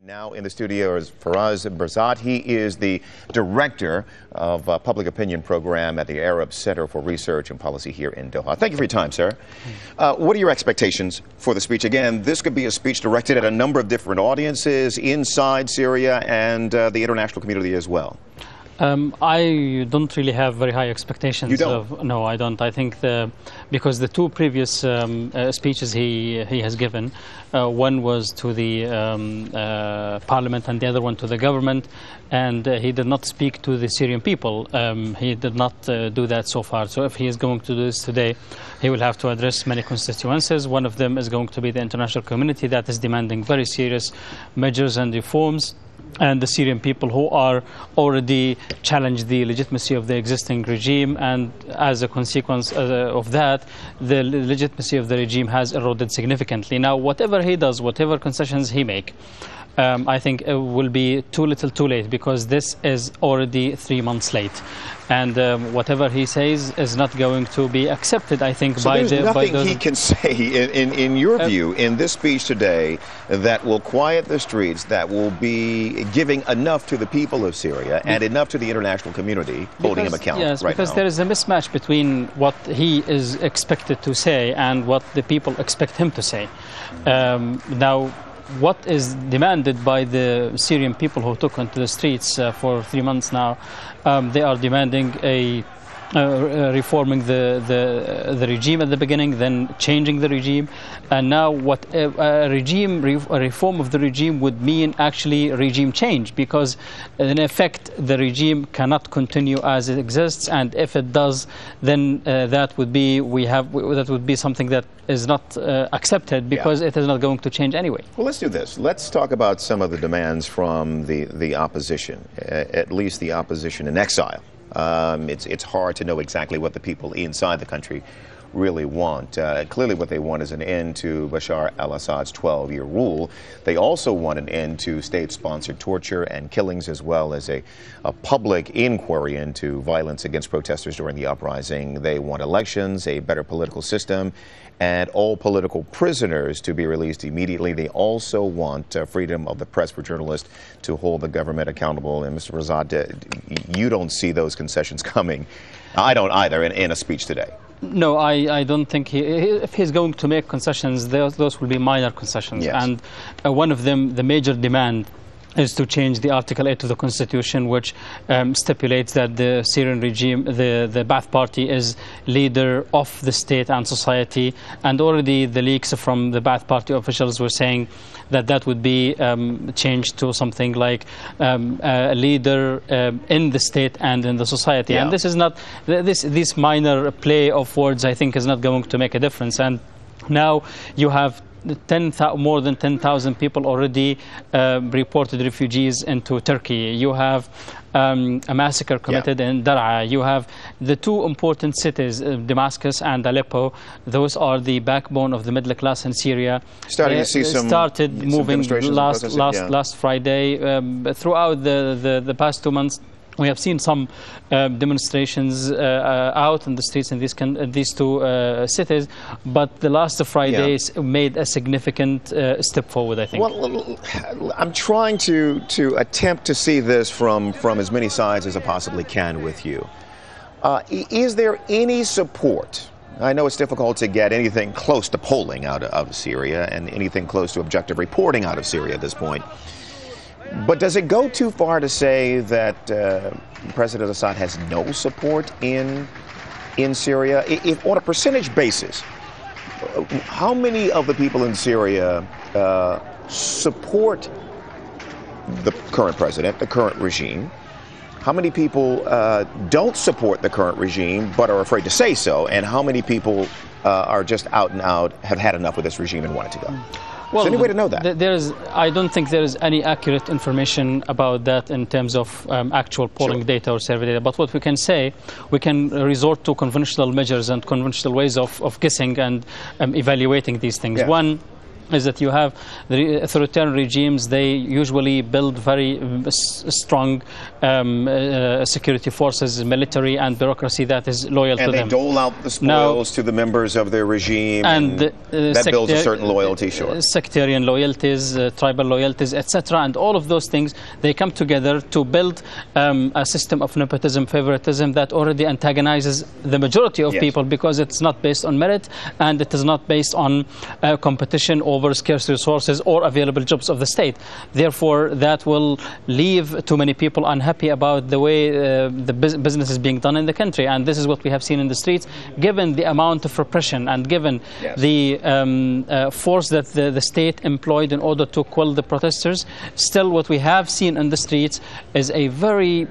Now in the studio is Brazat. He is the director of public opinion program at the Arab Center for Research and Policy here in Doha. Thank you for your time, sir. What are your expectations for the speech? Again, this could be a speech directed at a number of different audiences inside Syria and the international community as well. I don't really have very high expectations. You don't? No, I don't. I think because the two previous speeches he has given, one was to the parliament and the other one to the government, and he did not speak to the Syrian people. He did not do that so far. So if he is going to do this today, he will have to address many constituencies. One of them is going to be the international community that is demanding very serious measures and reforms, and the Syrian people who are already challenged the legitimacy of the existing regime, and as a consequence of that, the legitimacy of the regime has eroded significantly. Now, whatever he does, whatever concessions he make, I think it will be too little too late, because this is already 3 months late, and whatever he says is not going to be accepted, I think, so by there's nothing he can say, in your view, in this speech today that will quiet the streets, that will be giving enough to the people of Syria and enough to the international community, holding him accountable. Yes, because there is a mismatch between what he is expected to say and what the people expect him to say. Now, what is demanded by the Syrian people who took onto the streets for 3 months now, they are demanding reforming the regime at the beginning, then changing the regime, and now what a reform of the regime would mean actually regime change, because in effect the regime cannot continue as it exists, and if it does, then that would be something that is not accepted, because it is not going to change anyway. Well, let's do this. Let's talk about some of the demands from the opposition, at least the opposition in exile. It's hard to know exactly what the people inside the country really want. Clearly what they want is an end to Bashar al-Assad's 12-year rule. They also want an end to state-sponsored torture and killings, as well as a public inquiry into violence against protesters during the uprising. They want elections, a better political system, and all political prisoners to be released immediately. They also want freedom of the press for journalists, to hold the government accountable. And Mr. Brazat, you don't see those concessions coming. I don't either in a speech today. No, I don't think if he's going to make concessions, those will be minor concessions. Yes. And one of them, the major demand, is to change the Article 8 of the Constitution, which stipulates that the Syrian regime, the Ba'ath Party, is leader of the state and society. And already the leaks from the Ba'ath Party officials were saying that that would be changed to something like a leader in the state and in the society. Yeah. And this is not, this minor play of words, I think, is not going to make a difference. And now you have more than 10,000 people already reported refugees into Turkey. You have a massacre committed in Dar'a. You have the two important cities, Damascus and Aleppo. Those are the backbone of the middle class in Syria. Starting to see started moving last Friday. Throughout the past 2 months, we have seen some demonstrations out in the streets in these two cities, but the last Fridays made a significant step forward, I think. Well, I'm trying to attempt to see this from as many sides as I possibly can with you. Is there any support? I know it's difficult to get anything close to polling out of Syria and anything close to objective reporting out of Syria at this point. But does it go too far to say that President Assad has no support in Syria? If on a percentage basis, how many of the people in Syria support the current president, the current regime? How many people don't support the current regime but are afraid to say so? And how many people are just out and out, have had enough with this regime and want it to go? Well, is there any way to know that? I don't think there is any accurate information about that in terms of actual polling data or survey data. But what we can say, we can resort to conventional measures and conventional ways of guessing and evaluating these things. Yeah. One, is that you have the authoritarian regimes, they usually build very strong security forces, military and bureaucracy that is loyal to them. And they dole out the spoils to the members of their regime, and that builds a certain loyalty, sure. Sectarian loyalties, tribal loyalties, etc. And all of those things, they come together to build a system of nepotism, favoritism that already antagonizes the majority of people, because it's not based on merit and it is not based on competition over scarce resources or available jobs of the state. Therefore, that will leave too many people unhappy about the way the business is being done in the country. And this is what we have seen in the streets, given the amount of repression and given the force that the state employed in order to quell the protesters. Still, what we have seen in the streets is a very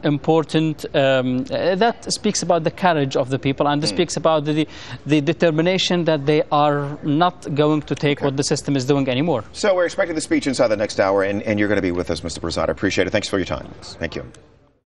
important, that speaks about the courage of the people, and speaks about the determination that they are not going to take what the system is doing anymore. So we're expecting the speech inside the next hour, and you're going to be with us, Mr. Brazat. I appreciate it. Thanks for your time. Thank you.